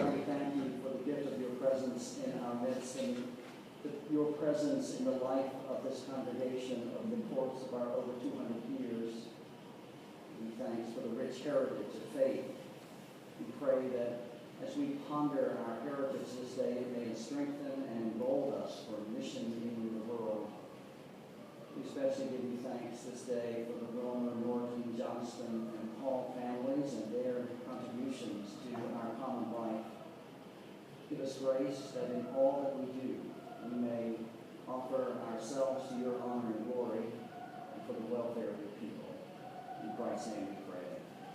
Father, we thank you for the gift of your presence in our midst and your presence in the life of this congregation over the course of our over 200 years. We thank for the rich heritage of faith. We pray that as we ponder our heritage this day, it may strengthen and embolden us for mission in the world. We especially give you thanks this day for the Wilmer, Norton, Johnston, and Paul families and their contributions to our common life. Give us grace that in all that we do, we may offer ourselves to your honor and glory and for the welfare of your people. In Christ's name we pray.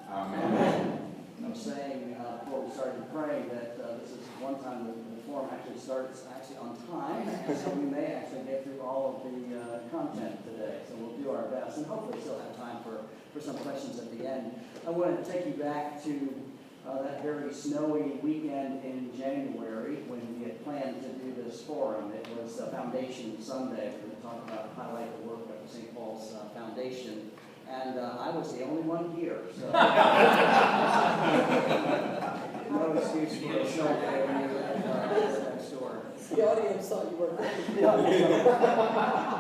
Amen. I was saying before we started praying that this is one time the forum actually starts on time, and so we may actually get through all of the content today. So we'll do our best, and hopefully still have time for some questions at the end. I want to take you back to that very snowy weekend in January when we had planned to do this forum. It was Foundation Sunday. We're going to talk about highlight the work of St. Paul's Foundation. And I was the only one here, so no excuse for a snow day when you live next door. The audience thought you were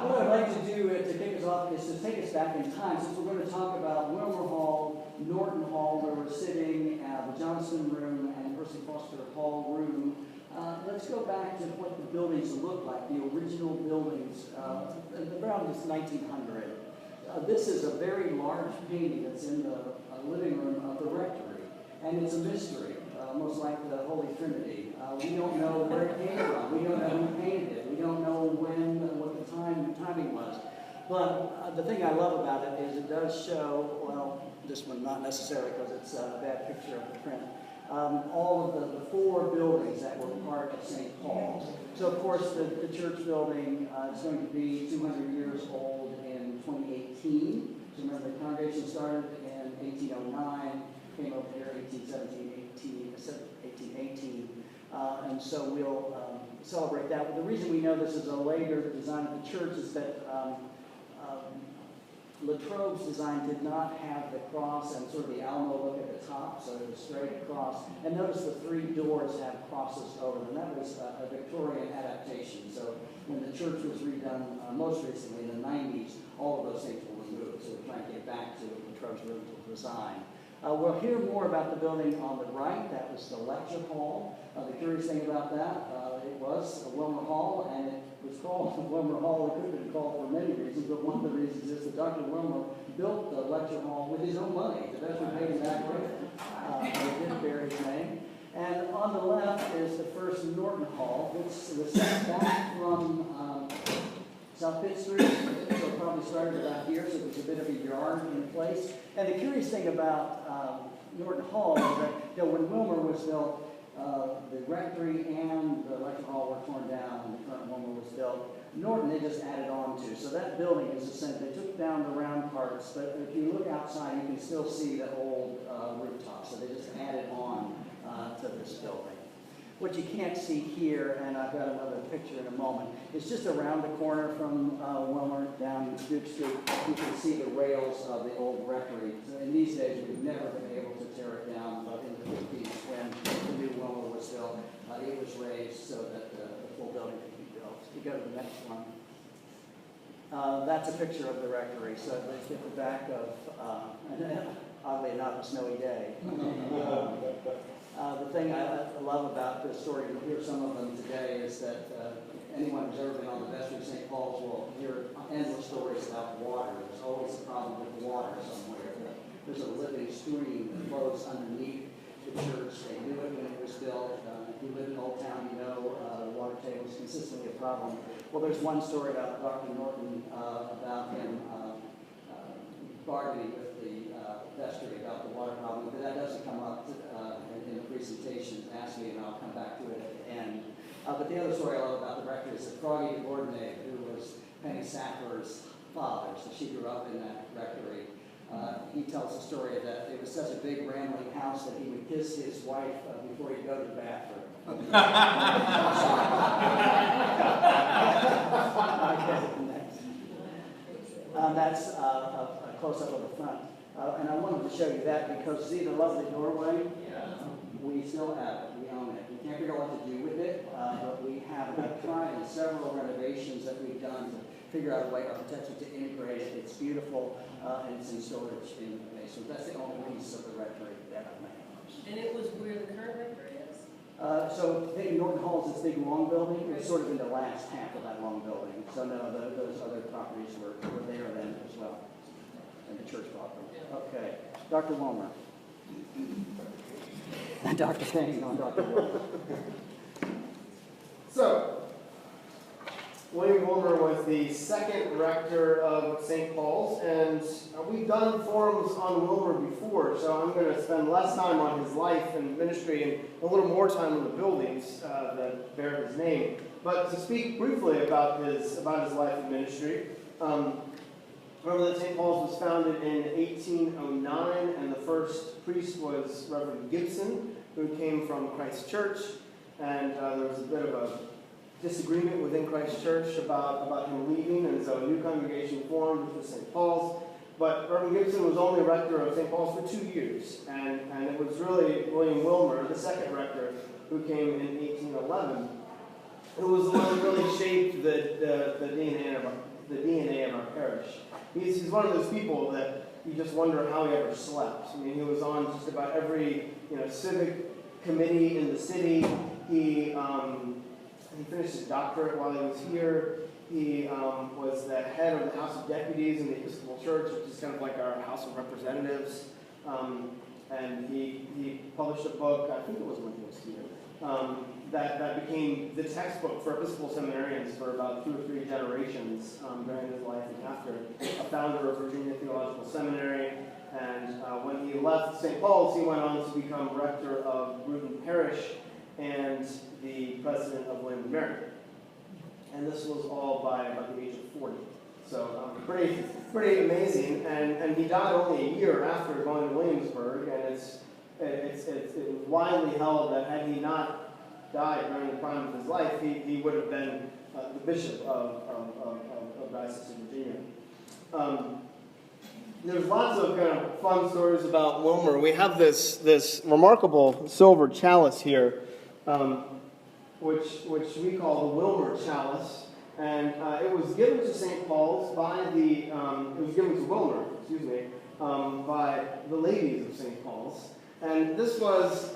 What I'd like to do to kick us off is to take us back in time, since we're going to talk about Wilmer Hall, Norton Hall, where we're sitting, the Johnston Room, and Percy Foster Hall Room. Let's go back to what the buildings look like, the original buildings, around this 1900. This is a very large painting that's in the living room of the rectory, and it's a mystery, most like the Holy Trinity. We don't know where it came from. We don't know who painted it. We don't know what the timing was. But the thing I love about it is it does show, well, this one not necessarily because it's a bad picture of the print, all of the four buildings that were part of St. Paul's. So, of course, the church building is going to be 200 years old in 2018. So remember, the congregation started in 1809, came over here 1817, 1818, and so we'll celebrate that. But the reason we know this is a later design of the church is that Latrobe's design did not have the cross and sort of the Alamo look at the top, so it was straight across. And notice the three doors have crosses over them. That was a Victorian adaptation. So when the church was redone most recently in the 90s, all of those things were removed. So we're trying to get back to Latrobe's original design. We'll hear more about the building on the right. That was the lecture hall. The curious thing about that, it was a Wilmer Hall, and it was called Wilmer Hall. It could have been called for many reasons, but one of the reasons is that Dr. Wilmer built the lecture hall with his own money. The veteran paid him back with it. It did bear his name. And on the left is the first Norton Hall, which was set back from South Pitt Street, so it probably started about here, so there's a bit of a yard in place. And the curious thing about Norton Hall is that when Wilmer was built, the rectory and the lecture hall were torn down when the current Wilmer was built. Norton they just added on to. So that building is essentially, they took down the round parts, but if you look outside, you can still see the old rooftop. So they just added on to this building. What you can't see here, and I've got another picture in a moment, is just around the corner from Wilmer down Duke Street. You can see the rails of the old rectory. So in these days, we've never been able to tear it down, but in the 50s, when the new Wilmer was built, it was raised so that the full building could be built. You go to the next one. That's a picture of the rectory. So let's get the back of, oddly enough, a snowy day. The thing I love about this story, and you'll hear some of them today, is that anyone who's ever been on the vestry of St. Paul's will hear endless stories about water. There's always a problem with water somewhere. There's a living stream that flows underneath the church. They knew it when it was built. If you live in Old Town, you know the water table is consistently a problem. Well, there's one story about Dr. Norton, about him bargaining with the vestry about the water problem, but that doesn't come up in the presentation. Ask me and I'll come back to it at the end. But the other story I love about the rectory is that Froggy Ordinary, who was Penny Sackler's father, so she grew up in that rectory. He tells the story that it was such a big rambling house that he would kiss his wife before he'd go to the bathroom. That's a close-up of the front. And I wanted to show you that because see the lovely doorway? We still have it. We own it. We can't figure out what to do with it, but we have tried in several renovations that we've done to figure out a way architecturally to integrate it. It's beautiful, and it's in storage in the basement. That's the only piece of the rectory that I made. And it was where the current rectory is? So I think Norton Hall is this big long building. It's sort of in the last half of that long building. So no, those other properties were there then as well, and the church property. Okay, Dr. Wilmer. Dr. Fanning on Dr. Wilmer. So, William Wilmer was the second rector of St. Paul's, and we've done forums on Wilmer before, so I'm going to spend less time on his life and ministry and a little more time on the buildings that bear his name. But to speak briefly about his life and ministry, remember that St. Paul's was founded in 1809, and the first priest was Reverend Gibson, who came from Christ Church, and there was a bit of a disagreement within Christ Church about him leaving, and so a new congregation formed with St. Paul's. But Reverend Gibson was only rector of St. Paul's for 2 years, and it was really William Wilmer, the second rector, who came in 1811, who was the one who really shaped the DNA of our parish. He's one of those people that you just wonder how he ever slept. I mean, he was on just about every civic committee in the city. He finished his doctorate while he was here. He was the head of the House of Deputies in the Episcopal Church, which is kind of like our House of Representatives. And he published a book, I think it was when he was here, that became the textbook for Episcopal seminarians for about 2 or 3 generations during his life and after. A founder of Virginia Theological Seminary. And when he left St. Paul's, he went on to become rector of Bruton Parish and the president of William & Mary. And this was all by about the age of 40. So pretty amazing. And he died only a year after going to Williamsburg, and it was widely held that had he not died during the prime of his life, he would have been the bishop of Diocese of Virginia. There's lots of kind of fun stories about Wilmer. We have this remarkable silver chalice here, which we call the Wilmer chalice, and it was given to St. Paul's by the ladies of St. Paul's, and this was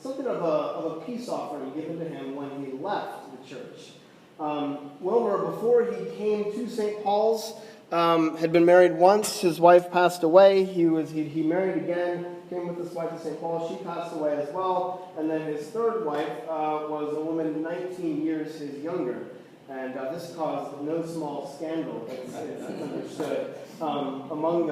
something of a peace offering given to him when he left the church. Wilmer, before he came to St. Paul's, had been married once. His wife passed away. He married again, came with his wife to St. Paul. She passed away as well. And then his third wife was a woman 19 years his younger. And this caused no small scandal, it's understood, among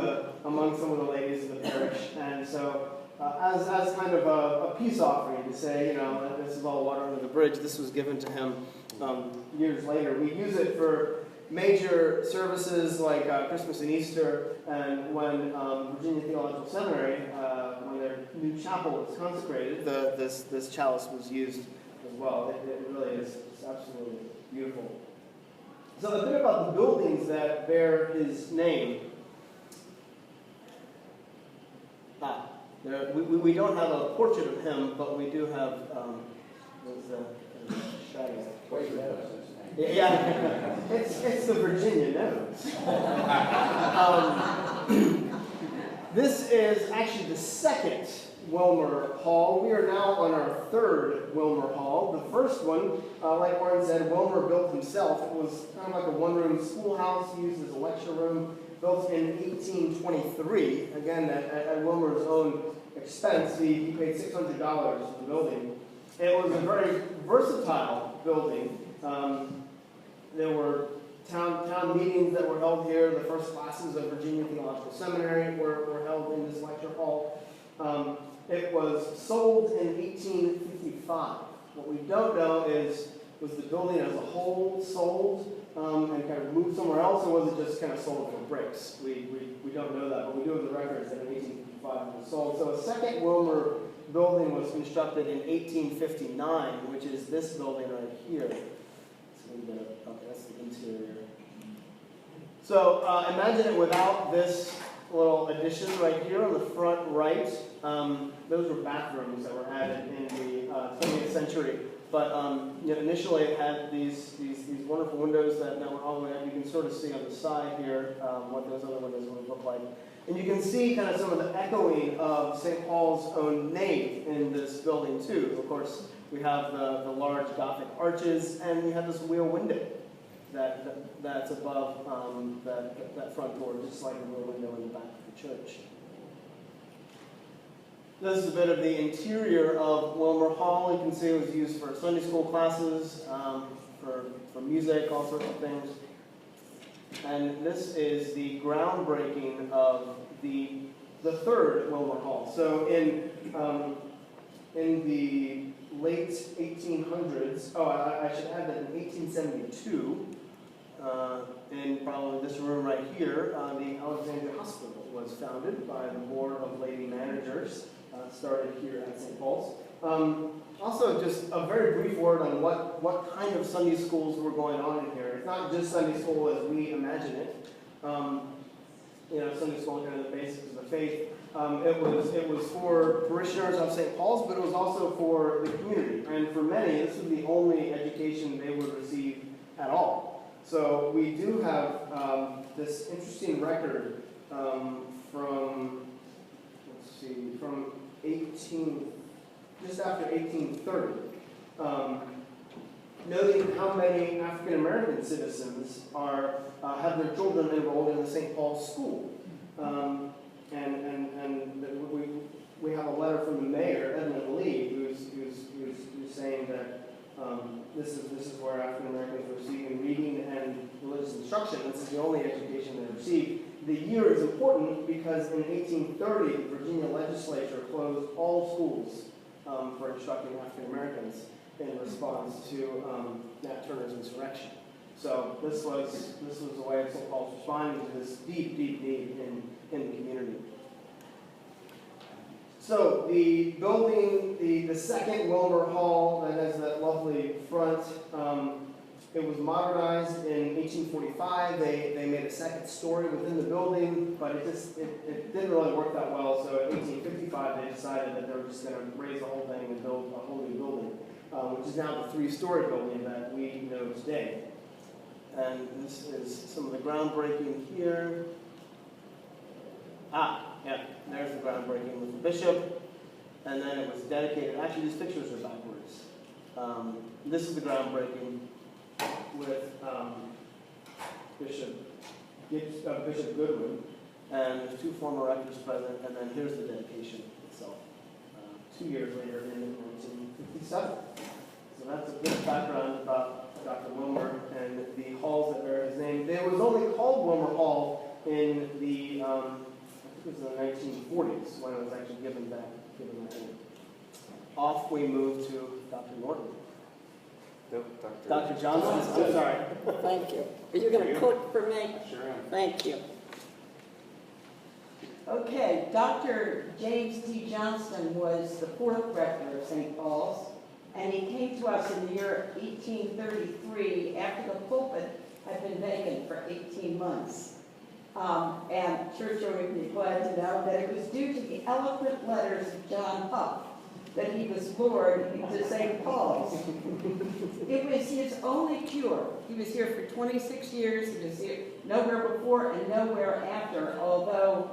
some of the ladies of the parish. And so, as kind of a peace offering to say, this is all water under the bridge, this was given to him years later. We use it for major services like Christmas and Easter, and when Virginia Theological Seminary, when their new chapel was consecrated, this chalice was used as well. It really is absolutely beautiful. So a bit about the buildings that bear his name. We don't have a portrait of him, but we do have those shadows. Yeah, it's the Virginia nose. This is actually the second Wilmer Hall. We are now on our third Wilmer Hall. The first one, like Warren said, Wilmer built himself. It was kind of like a one-room schoolhouse used as a lecture room, built in 1823. Again, at Wilmer's own expense. He paid $600 for the building. It was a very versatile building. There were town meetings that were held here. The first classes of Virginia Theological Seminary were held in this lecture hall. It was sold in 1855. What we don't know is, was the building as a whole sold and kind of moved somewhere else, or was it just kind of sold for bricks? We don't know that, but we do have the records that in 1855 it was sold. So a second Wilmer building was constructed in 1859, which is this building right here. That's the interior. So imagine it without this little addition right here on the front right. Those were bathrooms that were added in the 20th century. But initially it had these wonderful windows that were all the way up. You can sort of see on the side here what those other windows would look like. And you can see kind of some of the echoing of St. Paul's own nave in this building too. Of course, we have the large Gothic arches, and we have this wheel window that's above that front door, just like a wheel window in the back of the church. This is a bit of the interior of Wilmer Hall. You can see it was used for Sunday school classes, for music, all sorts of things. And this is the groundbreaking of the third Wilmer Hall. So in the late 1800s, I should add that in 1872, in probably this room right here, the Alexandria Hospital was founded by the Board of Lady Managers, started here at St. Paul's. Also, just a very brief word on what kind of Sunday schools were going on in here. It's not just Sunday school as we imagine it. Sunday school, kind of the basics of the faith. It was for parishioners of St. Paul's, but it was also for the community. And for many, this was the only education they would receive at all. So we do have this interesting record from 1830, noting how many African American citizens have their children enrolled in the St. Paul's school. And we have a letter from the mayor, Edmund Lee, who's saying that this is where African Americans are receiving reading and religious instruction. This is the only education they receive. The year is important because in 1830, the Virginia legislature closed all schools for instructing African Americans in response to Nat Turner's insurrection. So this was a way of St. Paul's responding to this deep, deep need in the community. So the building, the second Wilmer Hall that has that lovely front, it was modernized in 1845. They made a second story within the building, but it didn't really work that well. So in 1855, they decided that they were just going to raise the whole thing and build a whole new building, which is now the three-story building that we know today. And this is some of the groundbreaking here. Yeah, there's the groundbreaking with the bishop. And then it was dedicated. Actually, these pictures are backwards. This is the groundbreaking with Bishop Goodwin. And there's two former rectors present. And then here's the dedication itself, 2 years later in 1957. So that's a bit of background about Dr. Wilmer and the halls that bear his name. It was only called Wilmer Hall in the, I think it was in the 1940s when it was actually given that name. Off we move to Dr. Norton. No, Dr. Johnson, I'm sorry. Thank you. Are you going to cook for me? Sure am. Thank you. Okay, Dr. James T. Johnston was the fourth rector of St. Paul's, and he came to us in the year 1833 after the pulpit had been vacant for 18 months. And church would be glad to know that it was due to the eloquent letters of John Huff that he was lured into St. Paul's. It was his only cure. He was here for 26 years. He was here nowhere before and nowhere after, although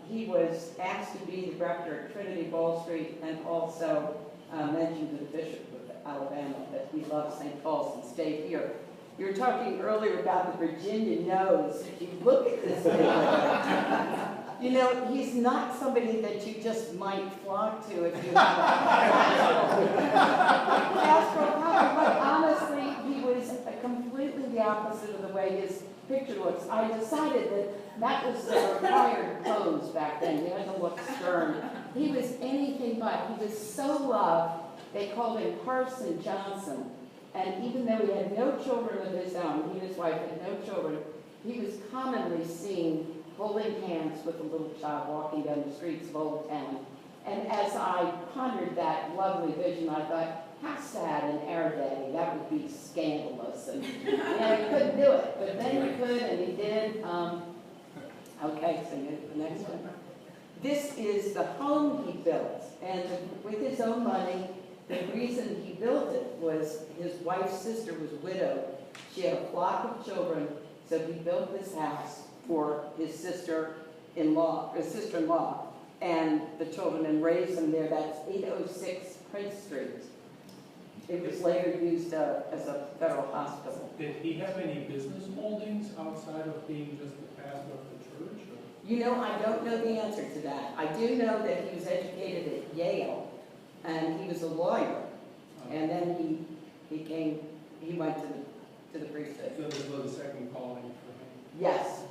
he was asked to be the rector at Trinity Ball Street and also mentioned to the Bishop of Alabama that he loved St. Paul's and stayed here. You were talking earlier about the Virginia nose. If you look at this man, you know, he's not somebody that you just might flock to if you have a pastoral problem, but honestly, he was completely the opposite of the way his picture looks. I decided that was the required pose back then. You had to look stern. He was anything but. He was so loved, they called him Parson Johnson. And even though he had no children of his own, he and his wife had no children, he was commonly seen holding hands with a little child walking down the streets of Old Town. And as I pondered that lovely vision, I thought, how sad an air daddy, that would be scandalous. And he couldn't do it, but then he could, and he did. Okay, so the next one. This is the home he built, and with his own money, the reason he built it was his wife's sister was widowed. She had a flock of children, so he built this house for his sister-in-law, and the children, and raised them there. That's 806 Prince Street. It was later used as a federal hospital. Did he have any business holdings outside of being just the pastor of the church? Or? You know, I don't know the answer to that. I do know that he was educated at Yale, and he was a lawyer, and then he went to the priesthood. So this was a second calling for him? Yes.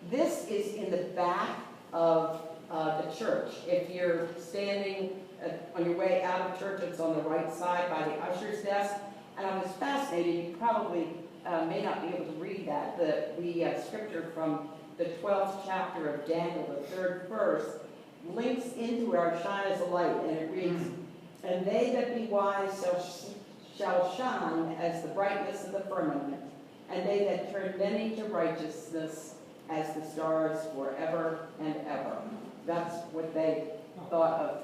This is in the back of the church. If you're standing on your way out of church, it's on the right side by the usher's desk. And I was fascinated. You probably may not be able to read that. The scripture from the 12th chapter of Daniel, the 3rd verse, links into our shine as a light, and it reads, "And they that be wise shall shine as the brightness of the firmament, and they that turn many to righteousness as the stars forever and ever." That's what they thought of.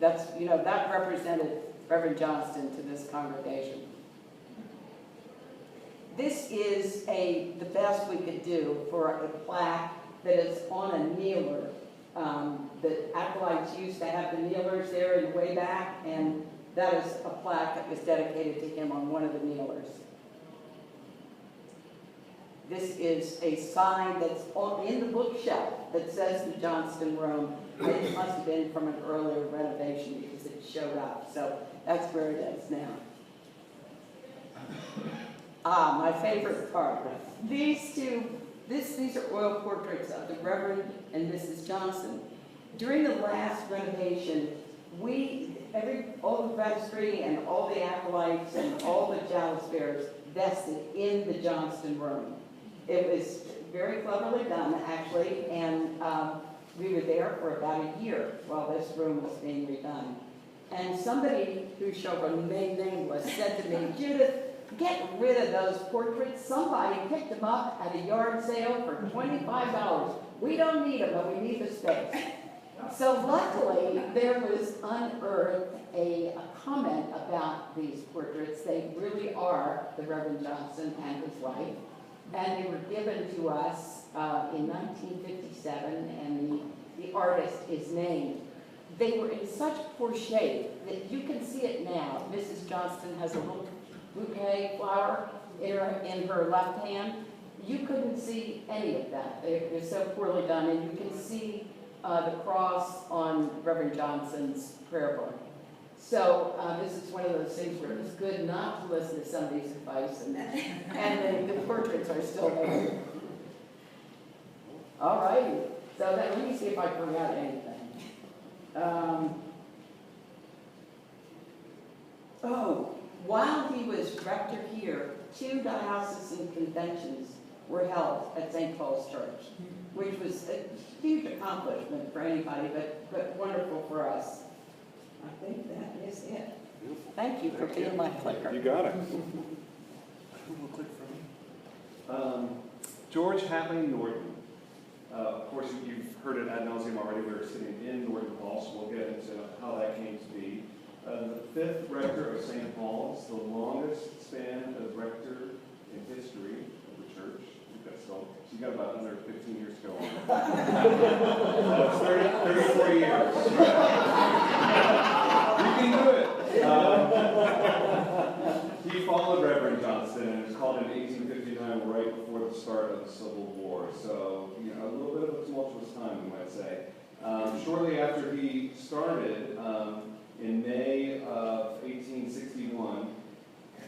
That represented Reverend Johnston to this congregation. This is the best we could do for a plaque that is on a kneeler. The acolytes used to have the kneelers there in the way back, and that is a plaque that was dedicated to him on one of the kneelers. This is a sign that's in the bookshelf that says the Johnston Room. It must have been from an earlier renovation because it showed up. So that's where it is now. My favorite part. These are oil portraits of the Reverend and Mrs. Johnston. During the last renovation, all the vestry and all the acolytes and all the chalice bearers vested in the Johnston Room. It was very cleverly done, actually, and we were there for about a year while this room was being redone. And somebody who shall remain nameless said to me, "Judith, get rid of those portraits. Somebody picked them up at a yard sale for $25. We don't need them, but we need the space." So luckily, there was unearthed a comment about these portraits. They really are the Reverend Johnston and his wife. And they were given to us in 1957, and the artist is named. They were in such poor shape that you can see it now. Mrs. Johnston has a little bouquet flower in her left hand. You couldn't see any of that. They're so poorly done, and you can see the cross on Reverend Johnston's prayer book. So this is one of those things where it's good not to listen to somebody's advice, and the portraits are still there. All right, so let me see if I forgot anything. While he was rector here, 2 diocesan conventions were held at St. Paul's Church, which was a huge accomplishment for anybody, but wonderful for us. I think that is it. Thank you for being my clicker. You got it. We'll click for me. George Hatley Norton. Of course, you've heard it ad nauseum already. We were sitting in Norton Hall, so we'll get into how that came to be. The 5th rector of St. Paul's, the longest span of rector in history of the church. So you got about another 15 years to go on. That's 34 years. You can do it. He followed Reverend Johnston and was called in 1859, right before the start of the Civil War. So, a little bit of a tumultuous time, we might say. Shortly after he started, in May of 1861,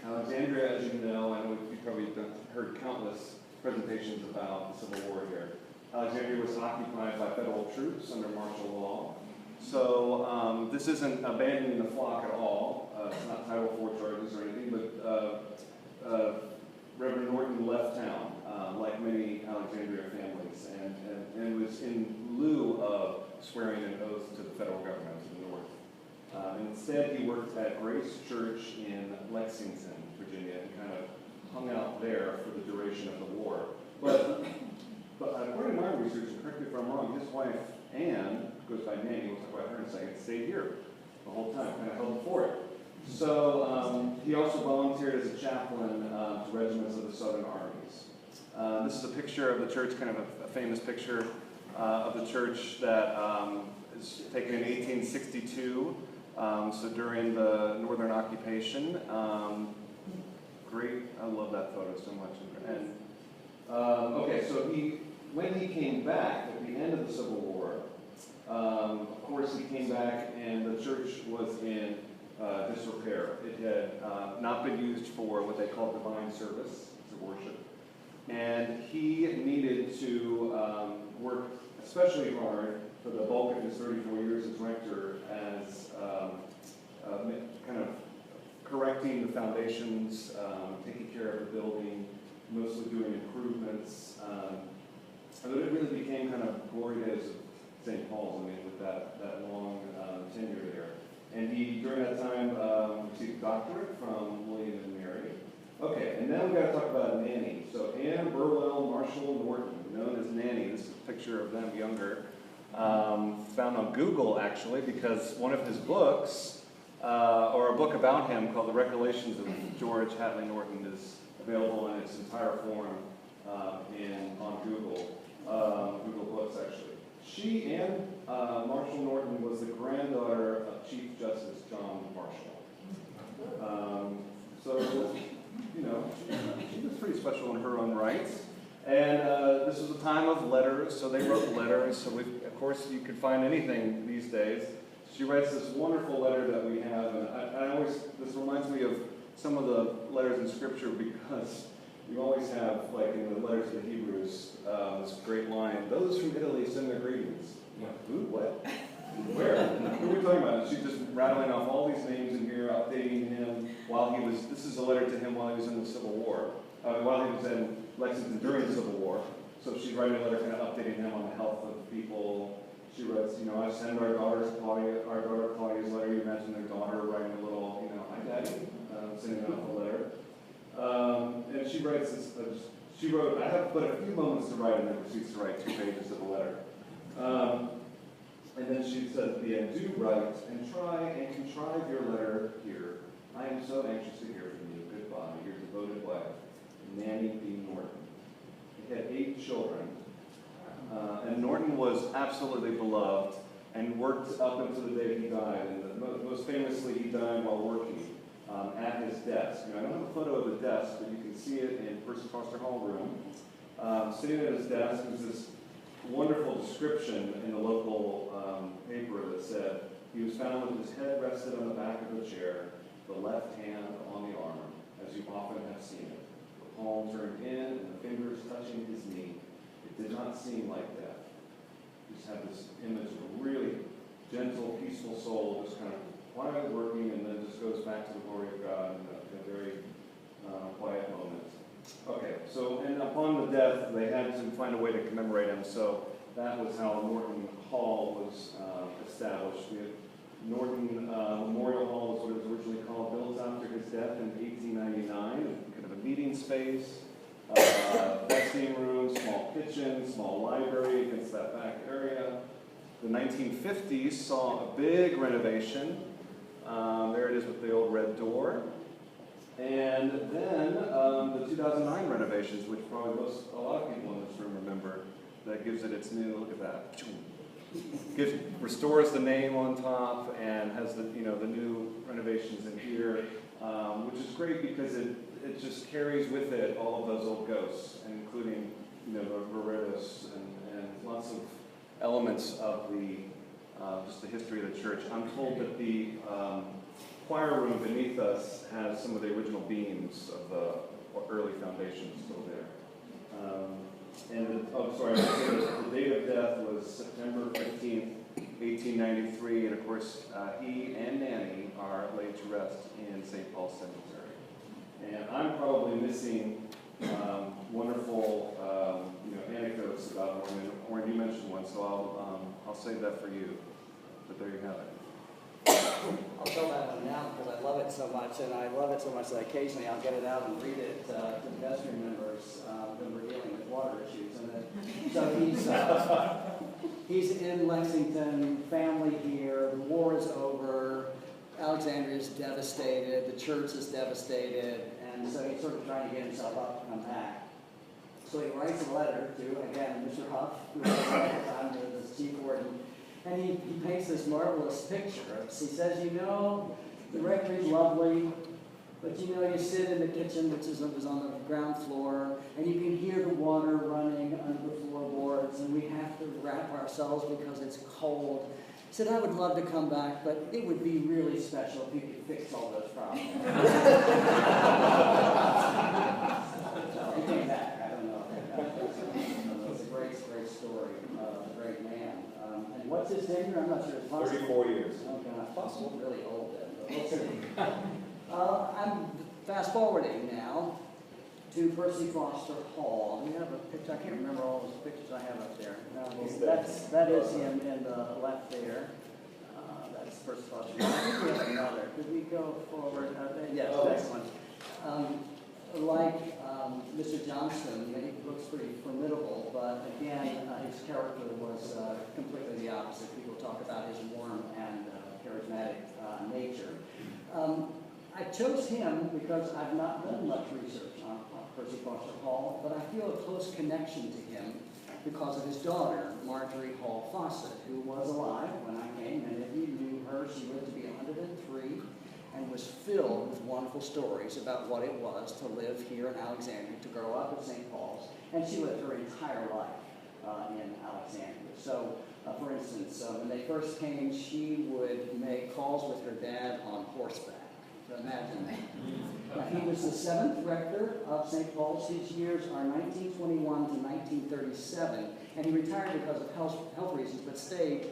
Alexandria, as you know, I know you've probably heard countless presentations about the Civil War here. Alexandria was occupied by federal troops under martial law. So this isn't abandoning the flock at all. It's not Title IV charges or anything, but Reverend Norton left town, like many Alexandria families, and was in lieu of swearing an oath to the federal government to the north. Instead, he worked at Grace Church in Lexington, Virginia, and kind of hung out there for the duration of the war. But according wrong, his wife, Anne, goes by Nanny, we'll talk about her in a second, stayed here the whole time, kind of held the fort. So he also volunteered as a chaplain to regiments of the Southern Armies. This is a picture of the church, kind of a famous picture of the church that is taken in 1862, so during the Northern occupation. Great, I love that photo so much. And okay, so when he came back at the end of the Civil War, of course he came back and the church was in disrepair. It had not been used for what they call divine service, to worship. And he needed to work especially hard for the bulk of his 34 years as rector as kind of correcting the foundations, taking care of the building, mostly doing improvements. And it really became kind of glory days of St. Paul's, I mean, with that long tenure there. And he, during that time, received a doctorate from William and Mary. Okay, and now we've got to talk about Nanny. So Anne Burwell Marshall Norton, known as Nanny. This is a picture of them younger. Found on Google, actually, because one of his books, or a book about him called The Recollections of George Hadley Norton, is available in its entire form on Google. Google Books, actually. She, Anne Marshall Norton, was the granddaughter of Chief Justice John Marshall. So, you know, she was pretty special in her own right. And this was a time of letters, so they wrote letters. So, of course, you could find anything these days. She writes this wonderful letter that we have, and this reminds me of some of the letters in Scripture, because you always have, like in the letters to the Hebrews, this great line, "Those from Italy send their greetings." I'm like, who? What? Where? Who are we talking about? She's just rattling off all these names in here, updating him while he was, this is a letter to him while he was in the Civil War, while he was in Lexington during the Civil War. So she's writing a letter kind of updating him on the health of people. She writes, you know, I send our daughter Claudia's letter. You imagine their daughter writing a little, you know, "Hi, Daddy," sending off a letter. And she writes this, she wrote, "I have but a few moments to write," and then proceeds to write 2 pages of a letter. And then she says at the end, "Do write and try and contrive your letter here. I am so anxious to hear from you. Goodbye, your devoted wife, Nanny B. Norton." He had 8 children. And Norton was absolutely beloved and worked up until the day he died. And most famously, he died while working at his desk. You know, I don't have a photo of the desk, but you can see it in Percy Foster Hall room. Sitting at his desk was this wonderful description in the local paper that said, "He was found with his head rested on the back of the chair, the left hand on the arm, as you often have seen it. The palm turned in and the fingers touching his knee. It did not seem like death." He just had this image of a really gentle, peaceful soul, just kind of quietly working, and then just goes back to the glory of God in a very quiet moment. Okay, so, and upon the death, they had to find a way to commemorate him, so that was how Norton Hall was established. We had Norton Memorial Hall is what it was originally called, built after his death in 1899, kind of a meeting space, resting room, small kitchen, small library against that back area. The 1950s saw a big renovation. There it is with the old red door. And then the 2009 renovations, which probably a lot of people in this room remember, that gives it its new, look at that, restores the name on top and has the new renovations in here, which is great because it just carries with it all of those old ghosts, including the Veredas and lots of elements of the just the history of the church. I'm told that the choir room beneath us has some of the original beams of the early foundations still there. The date of death was September 15th, 1893, and of course he and Nanny are laid to rest in St. Paul's Cemetery. And I'm probably missing wonderful anecdotes about Norman. Warren, you mentioned one, so I'll save that for you. But there you have it. I'll tell that one now because I love it so much, and I love it so much that occasionally I'll get it out and read it to the vestry members when we're dealing with water issues. And then, so he's in Lexington, family here, the war is over, Alexandria is devastated, the church is devastated, and so he's sort of trying to get himself up to come back. So he writes a letter to, again, Mr. Huff, who was at the time the chief warden, and he paints this marvelous picture. He says, you know, the rectory's lovely, but you know, you sit in the kitchen, which was on the ground floor, and you can hear the water running under the floorboards, and we have to wrap ourselves because it's cold. He said, I would love to come back, but it would be really special if you could fix all those problems. So he came back. I don't know. It's a great story. A great man. And what's his tenure? I'm not sure. It's possible. 34 years. Oh, God. Possible. Really old then, but we'll see. I'm fast forwarding now to Percy Foster Hall. We have a picture. I can't remember all those pictures I have up there. No, that is him in the left there. That's Percy Foster Hall. I think we have another. Could we go forward? Yes, next one. Like Mr. Johnston, he looks pretty formidable, but again, his character was completely the opposite. People talk about his warm and charismatic nature. I chose him because I've not done much research on Percy Foster Hall, but I feel a close connection to him because of his daughter, Marjorie Hall Fawcett, who was alive when I came, and if you knew her, she lived to be 103 and was filled with wonderful stories about what it was to live here in Alexandria, to grow up at St. Paul's, and she lived her entire life in Alexandria. So, for instance, when they first came, she would make calls with her dad on horseback. Imagine that. He was the 7th rector of St. Paul's. His years are 1921 to 1937, and he retired because of health reasons, but stayed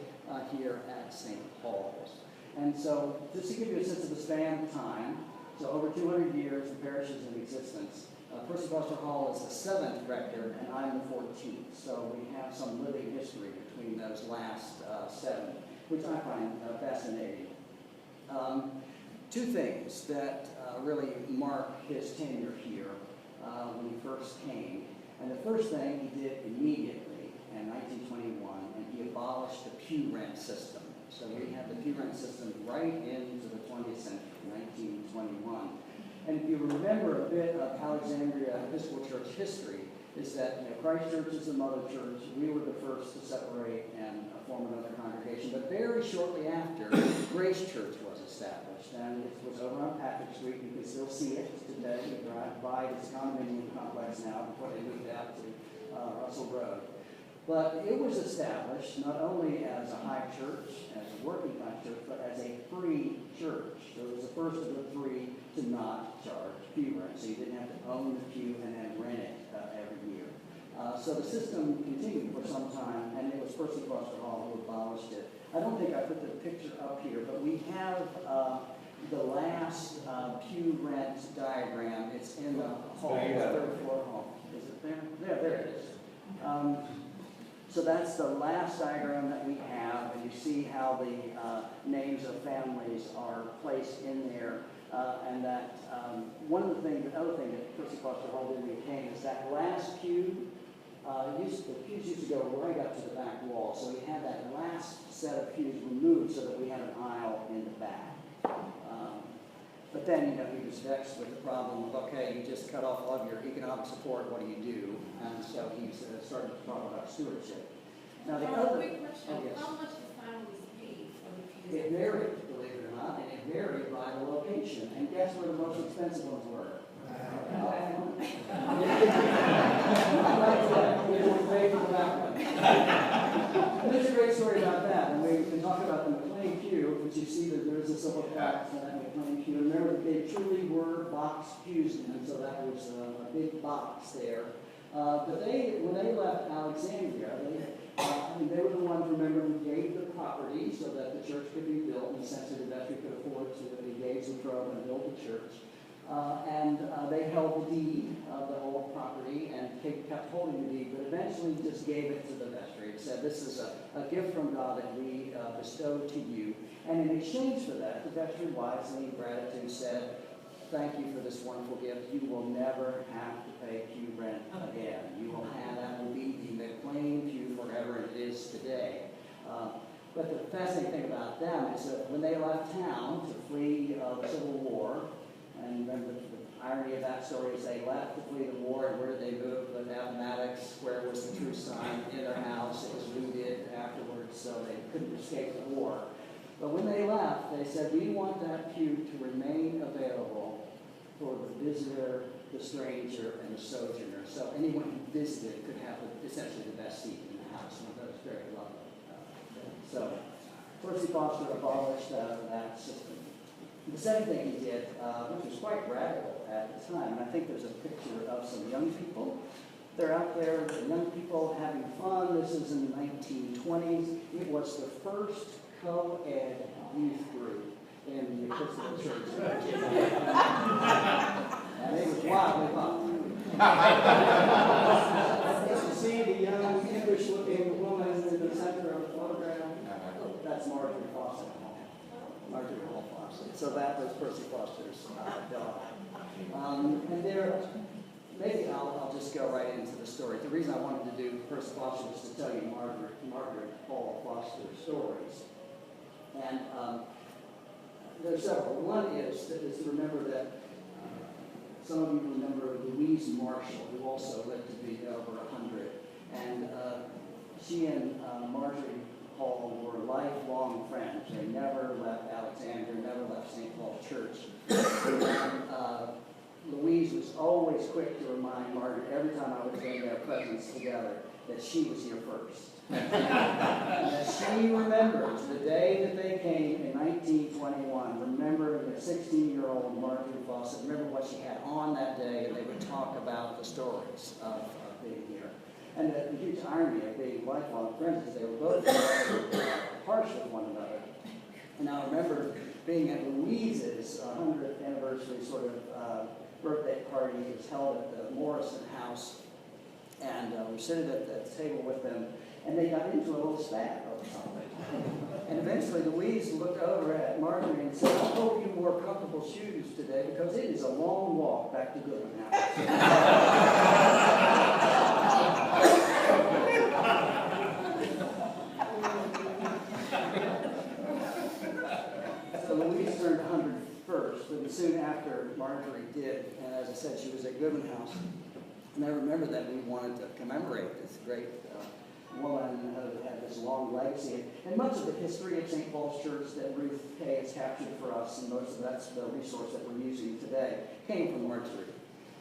here at St. Paul's. And so, just to give you a sense of the span of time, so over 200 years, the parish is in existence. Percy Foster Hall is the 7th rector, and I'm the 14th. So we have some living history between those last 7, which I find fascinating. Two things that really mark his tenure here when he first came. And the first thing he did immediately in 1921, and he abolished the pew rent system. So we have the pew rent system right into the 20th century, 1921. And if you remember a bit of Alexandria Episcopal Church history, is that Christ Church is the mother church. We were the first to separate and form another congregation. But very shortly after, Grace Church was established. And it was over on Patrick Street. You can still see it today. You drive by this condominium complex now before they moved out to Russell Road. But it was established not only as a high church, as a working high church, but as a free church. So it was the first of the 3 to not charge pew rent. So you didn't have to own the pew and then rent it every year. So the system continued for some time, and it was Percy Foster Hall who abolished it. I don't think I put the picture up here, but we have the last pew rent diagram. It's in the hall, the 3rd floor hall. Is it there? There it is. So that's the last diagram that we have, and you see how the names of families are placed in there. And that the other thing that Percy Foster Hall did retain is that last pew. The pews used to go right up to the back wall, so we had that last set of pews removed so that we had an aisle in the back. But then, he was vexed with the problem of, okay, you just cut off all of your economic support, what do you do? And so he started to talk about stewardship. Now, the other... Quick question. Oh, yes. How much the families pay for the pews? It varied, believe it or not, and it varied by the location. And guess where the most expensive ones were? There's a great story about that. And we can talk about the McLean pew, which you see that there's a silver plaque for that McLean pew. Remember, they truly were box pews, and so that was a big box there. But when they left Alexandria, they were the ones, remember, who gave the property so that the church could be built, in the sense that the vestry could afford to engage the trove and build the church. They held the deed of the whole property and kept holding the deed, but eventually just gave it to the vestry. It said, this is a gift from God that we bestow to you. And in exchange for that, the vestry wisely, in gratitude, said, thank you for this wonderful gift. You will never have to pay pew rent again. You will have, that will be the McLean pew forever, and it is today. But the fascinating thing about them is that when they left town to flee the Civil War, and remember the irony of that story is they left to flee the war, and where did they move? The mathematics, where was the true sign in their house? It was looted afterwards, so they couldn't escape the war. But when they left, they said, we want that pew to remain available for the visitor, the stranger, and the sojourner. So anyone who visited could have essentially the best seat in the house, and that was very lovely. So Percy Foster abolished that system. The second thing he did, which was quite radical at the time, and I think there's a picture of some young people. They're out there, the young people having fun. This is in the 1920s. It was the first co-ed youth group in the Episcopal Church. And it was wildly popular. Just to see the young English-looking woman in the center of the photograph. That's Marjorie Foster. Marjorie Hall Foster. So that was Percy Foster's daughter. And there, maybe I'll just go right into the story. The reason I wanted to do Percy Foster was to tell you Margaret Hall Foster's stories. And there are several. One is to remember that some of you remember Louise Marshall, who also lived to be over 100. And she and Marjorie Hall were lifelong friends. They never left Alexandria, never left St. Paul's Church. And, Louise was always quick to remind Margaret every time I was in their presence together that she was here first. And that she remembers the day that they came in 1921, remembering the 16-year-old Marjorie Foster, remember what she had on that day, and they would talk about the stories of being here. And the huge irony of being lifelong friends is they were both harsh with one another. And I remember being at Louise's 100th anniversary sort of birthday party. It was held at the Morrison House. And we were sitting at the table with them, and they got into a little spat over something. And eventually Louise looked over at Marjorie and said, I hope you wore comfortable shoes today because it is a long walk back to Goodwin House. So Louise turned 100 first, and soon after Marjorie did, and as I said, she was at Goodwin House. And I remember that we wanted to commemorate this great woman who had this long legacy. And much of the history of St. Paul's Church that Ruth Kay has captured for us, and most of that's the resource that we're using today, came from Marjorie.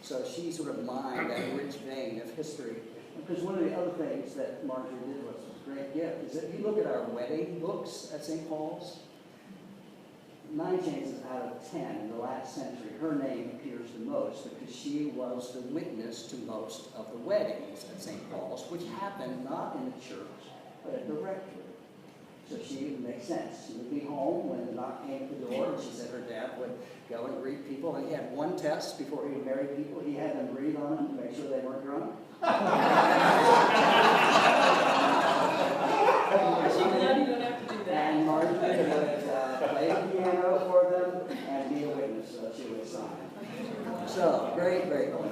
So she sort of mined that rich vein of history. Because one of the other things that Marjorie did was a great gift, is that if you look at our wedding books at St. Paul's, 9 chances out of 10 in the last century, her name appears the most because she was the witness to most of the weddings at St. Paul's, which happened not in the church, but at the rectory. So she would make sense. She would be home when the knock came at the door, and she said her dad would go and greet people. And he had one test before he would marry people. He had them breathe on them to make sure they weren't drunk. And Marjorie would play the piano for them and be a witness, so she would sign. So, very, very cool.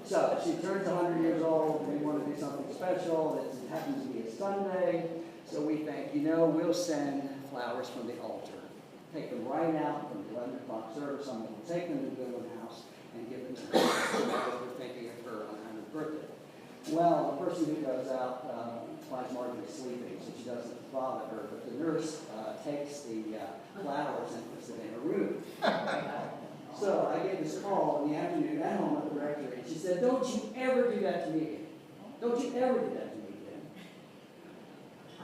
So, she turns 100 years old. We want to do something special. It happens to be a Sunday. So we think, we'll send flowers from the altar. Take them right out from the 11 o'clock service. Someone will take them to the Goodwin House and give them to her. So we're thinking of her on her birthday. Well, the person who goes out finds Marjorie sleeping, so she doesn't bother her. But the nurse takes the flowers and puts them in her room. So I get this call in the afternoon at home at the rectory, and she said, don't you ever do that to me again. Don't you ever do that to me again.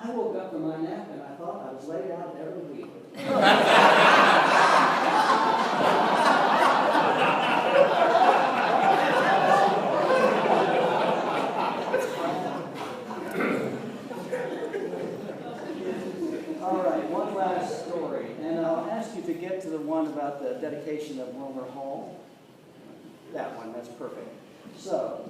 I woke up from my nap and I thought I was laid out every week. All right, one last story, and I'll ask you to get to the one about the dedication of Wilmer Hall. That one, that's perfect. So,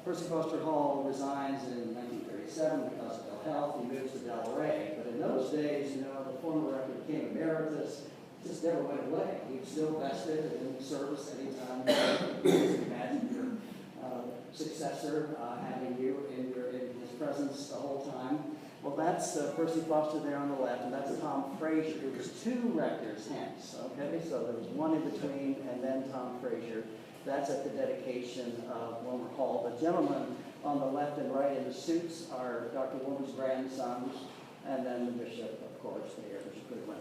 Percy Foster Hall resigns in 1937 because of ill health. He moves to Delray, but in those days, the former rector became emeritus. It just never went away. He was still vested in service anytime. You can imagine your successor having you in his presence the whole time. Well, that's Percy Foster there on the left, and that's Tom Frazier, who was 2 rectors hence, okay? So there was one in between, and then Tom Frazier. That's at the dedication of Wilmer Hall. The gentlemen on the left and right in the suits are Dr. Wilmer's grandsons, and then the bishop, of course, there, Bishop Goodwin.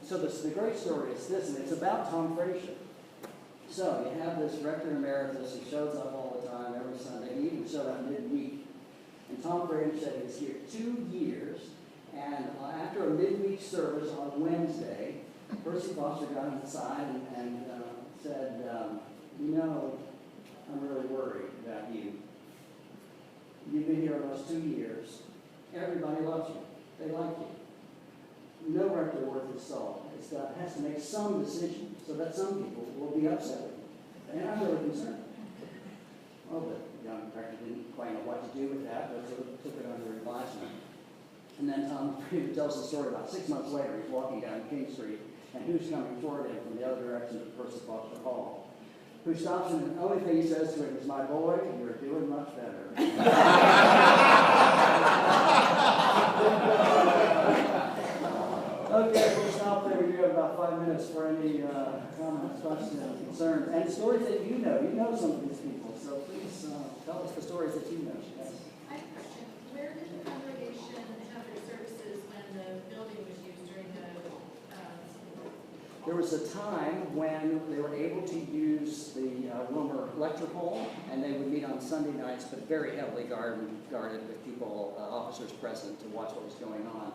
So the great story is this, and it's about Tom Frazier. So you have this rector emeritus who shows up all the time, every Sunday. He even showed up midweek. And Tom Frazier said he was here 2 years, and after a midweek service on Wednesday, Percy Foster got him aside and said, you know, I'm really worried about you. You've been here almost 2 years. Everybody loves you. They like you. No rector worth his salt has to make some decision so that some people will be upset with you. And I'm really concerned. Well, the young rector didn't quite know what to do with that, but sort of took it under advisement. And then Tom tells the story about 6 months later. He's walking down King Street, and who's coming toward him from the other direction of Percy Foster Hall? Who stops him, and the only thing he says to him is, "My boy, you're doing much better." Okay, we'll stop there. We do have about 5 minutes for any comments, questions, concerns, and stories that you know. You know some of these people, so please tell us the stories that you know. Yes. I have a question. Where did the congregation have their services when the building was used during the There was a time when they were able to use the Wilmer lecture hall, and they would meet on Sunday nights, but very heavily guarded with people, officers present to watch what was going on.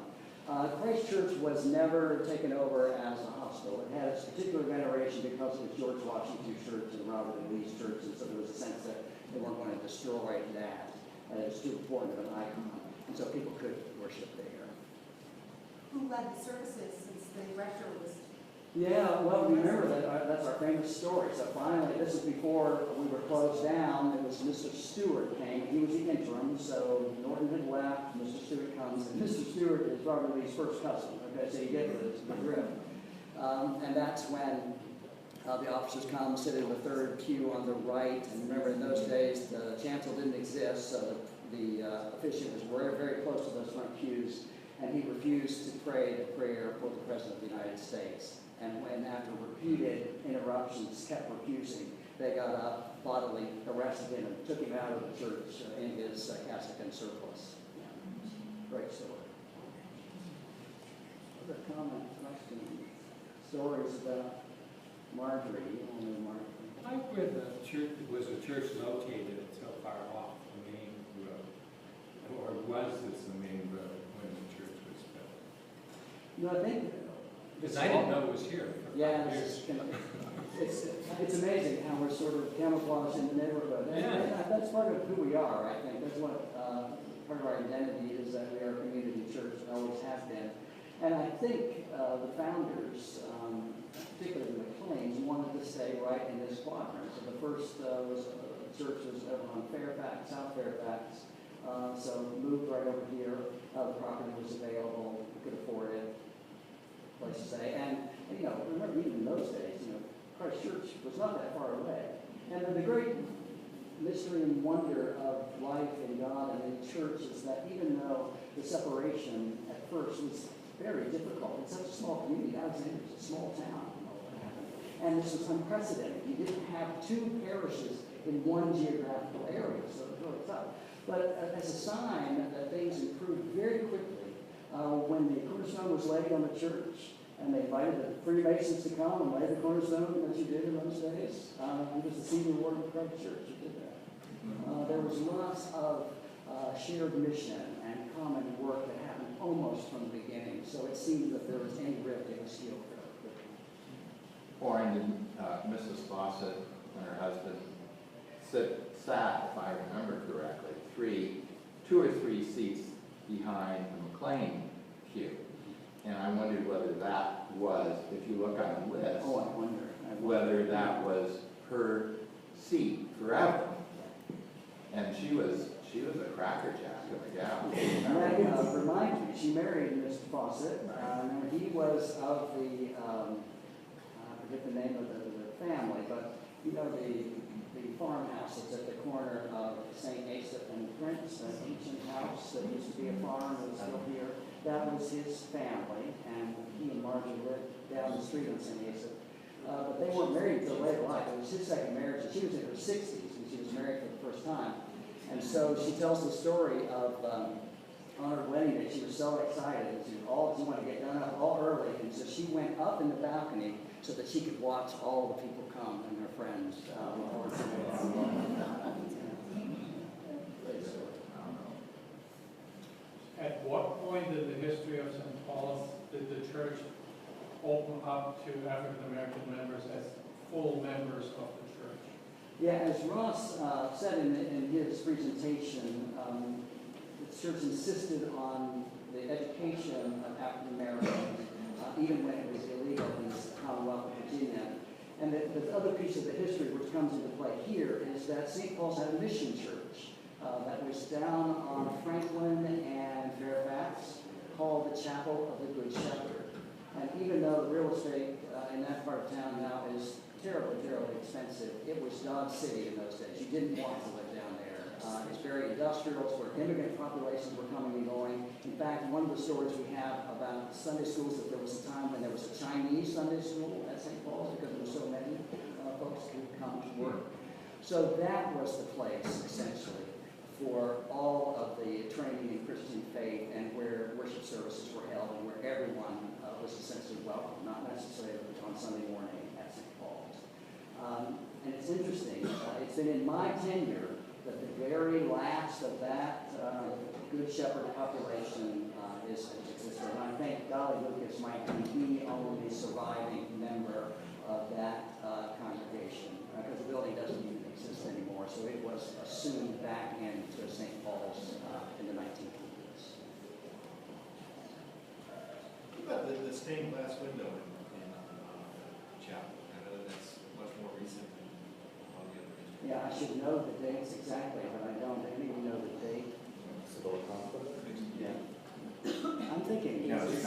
Christ Church was never taken over as a hospital. It had its particular veneration because it was George Washington Church and Robert and Lee's Church, and so there was a sense that they weren't going to destroy that. It was too important of an icon, and so people could worship there. Who led the services since the rector was? Yeah, well, remember that that's our famous story. So finally, this was before we were closed down. It was Mr. Stewart came. He was the interim, so Norton had left. Mr. Stewart comes, and Mr. Stewart is Robert Lee's first cousin. Okay, so you get the drift. And that's when the officers come, sit in the third pew on the right. And remember, in those days, the chancel didn't exist, so the officiant was very, very close to those front pews, and he refused to pray the prayer for the President of the United States. And when, after repeated interruptions, kept refusing, they got up, bodily arrested him, and took him out of the church in his cassock and surplice. Yeah. Great story. Other comments, questions, stories about Marjorie? You all know Marjorie. Why where the church was a church located so far off the main road, or was this the main road when the church was built? No, I think. Because I didn't know it was here. Yeah, it's amazing how we're sort of camouflaged in the neighborhood. And that's part of who we are, I think. That's what part of our identity is, that we are a community church and always have been. And I think the founders, particularly the McLeans, wanted to stay right in this quadrant. So the first church was over on Fairfax, South Fairfax. So moved right over here. The property was available. We could afford it. Place to say, and you know, remember even in those days, you know, Christ Church was not that far away. And the great mystery and wonder of life in God and in church is that even though the separation at first was very difficult, it's such a small community. Alexandria is a small town, you know, what happened. And this was unprecedented. You didn't have 2 parishes in one geographical area, so it was really tough. But as a sign that things improved very quickly, when the cornerstone was laid on the church, and they invited the Freemasons to come and lay the cornerstone, as you did in those days, it was the senior ward of Christ Church who did that. There was lots of shared mission and common work that happened almost from the beginning, so it seemed that there was any rift in the steel fairly quickly. Warren, Mrs. Fawcett and her husband sat, if I remember correctly, 2 or 3 seats behind the McLean pew. And I wondered whether that was, if you look on the list, whether that was her seat forever. And she was a crackerjack of a gal. That reminds me, she married Mr. Fawcett. He was of the, I forget the name of the family, but you know, the farmhouse that's at the corner of St. Asaph and Prince, an ancient house that used to be a farm, was still here. That was his family, and he and Margie lived down the street in St. Asaph. But they weren't married until later life. It was his second marriage, and she was in her 60s when she was married for the first time. And so she tells the story of on her wedding day, she was so excited, and she wanted to get done up all early, and so she went up in the balcony so that she could watch all the people come and her friends. At what point in the history of St. Paul's did the church open up to African American members as full members of the church? Yeah, as Ross said in his presentation, the church insisted on the education of African Americans, even when it was illegal in the Commonwealth of Virginia. And the other piece of the history which comes into play here is that St. Paul's had a mission church that was down on Franklin and Fairfax, called the Chapel of the Good Shepherd. And even though the real estate in that part of town now is terribly, terribly expensive, it was Dodge City in those days. You didn't want to live down there. It's very industrial. It's where immigrant populations were coming and going. In fact, one of the stories we have about Sunday schools, that there was a time when there was a Chinese Sunday school at St. Paul's because there were so many folks who would come to work. So that was the place, essentially, for all of the training in Christian faith and where worship services were held and where everyone was essentially welcome, not necessarily on Sunday morning at St. Paul's. And it's interesting, it's been in my tenure that the very last of that Good Shepherd population is existing. And I think Dolly Lucas might be the only surviving member of that congregation, because the building doesn't even exist anymore. So it was assumed back into St. Paul's in the 1900s. What about the stained glass window in chapel? I know that's much more recent than all the other history. Yeah, I should know the dates exactly, but I don't. Anyone know the date? Yeah. I'm thinking. No, it's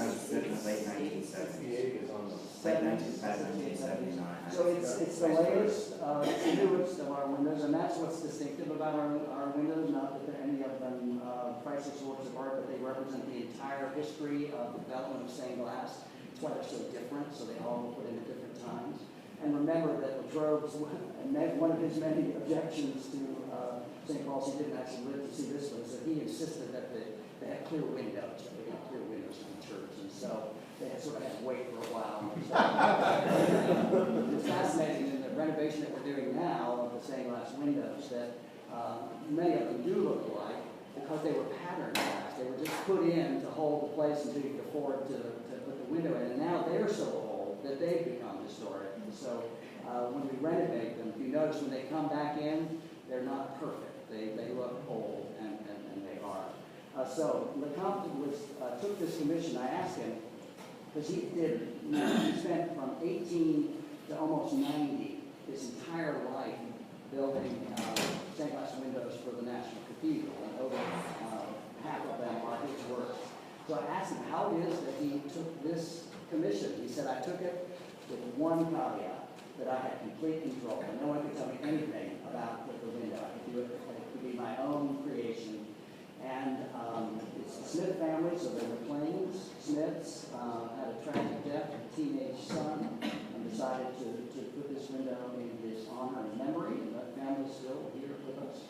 late 1970s. is on the Late 1979. So it's the latest, it's the newest of our windows, and that's what's distinctive about our windows. Not that any of them priceless works of art, but they represent the entire history of development of stained glass. That's why they're so different. So they all were put in at different times. And remember that Latrobe's, one of his many objections to St. Paul's, he didn't actually live to see this one, so he insisted that they had clear windows, that they had clear windows in the church, and so they had sort of had to wait for a while. It's fascinating in the renovation that we're doing now of the stained glass windows that many of them do look alike because they were pattern glass. They were just put in to hold the place until you could afford to put the window in, and now they're so old that they've become historic. And so when we renovate them, if you notice when they come back in, they're not perfect. They look old, and they are. So Lecomte took this commission. I asked him, because he spent from 18 to almost 90 his entire life building stained glass windows for the National Cathedral, and over half of them are his work. So I asked him how it is that he took this commission. He said, I took it with one caveat, that I had complete control, and no one could tell me anything about the window. I could do it, it could be my own creation. And it's the Smith family, so they were Plains Smiths, had a tragic death of a teenage son, and decided to put this window in his honor and memory, and that family's still here with us.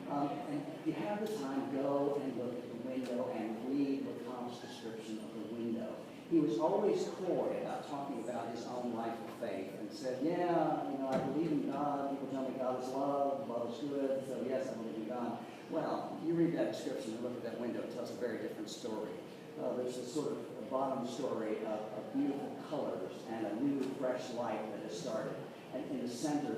And if you have the time, go and look at the window and read Lecomte's description of the window. He was always coy about talking about his own life of faith, and said, yeah, I believe in God. People tell me God is love is good, so yes, I believe in God. Well, you read that description and look at that window, it tells a very different story. There's this sort of bottom story of beautiful colors and a new, fresh light that has started. And in the center,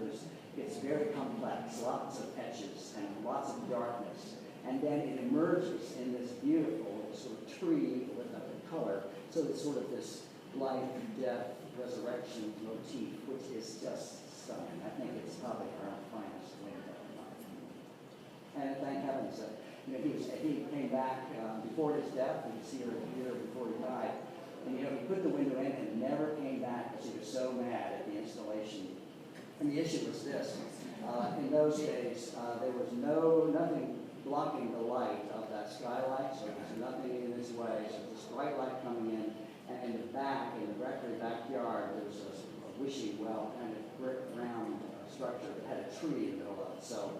it's very complex, lots of edges and lots of darkness. And then it emerges in this beautiful sort of tree with a color. So it's sort of this life, death, resurrection motif, which is just stunning. I think it's probably our finest window. And thank heavens that he came back before his death. He was here a year before he died. And he put the window in and never came back because he was so mad at the installation. And the issue was this. In those days, there was nothing blocking the light of that skylight, so there was nothing in its way. So this bright light coming in, and in the back, in the rectory backyard, there was a wishing well kind of brick round structure that had a tree in the middle of it. So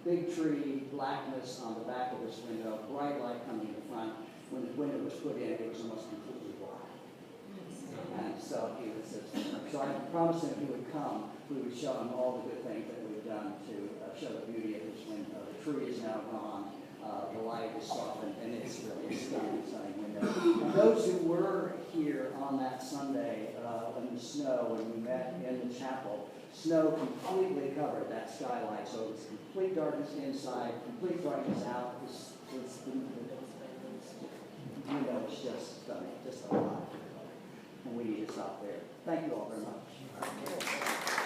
big tree, blackness on the back of this window, bright light coming in the front. When the window was put in, it was almost completely black. And so he was just, so I promised him he would come, we would show him all the good things that we've done to show the beauty of this window. The tree is now gone, the light is softened, and it's really a stunning window. And those who were here on that Sunday in the snow, when we met in the chapel, snow completely covered that skylight, so it was complete darkness inside, complete brightness out. The window was just stunning, just a lot. And we need to stop there. Thank you all very much.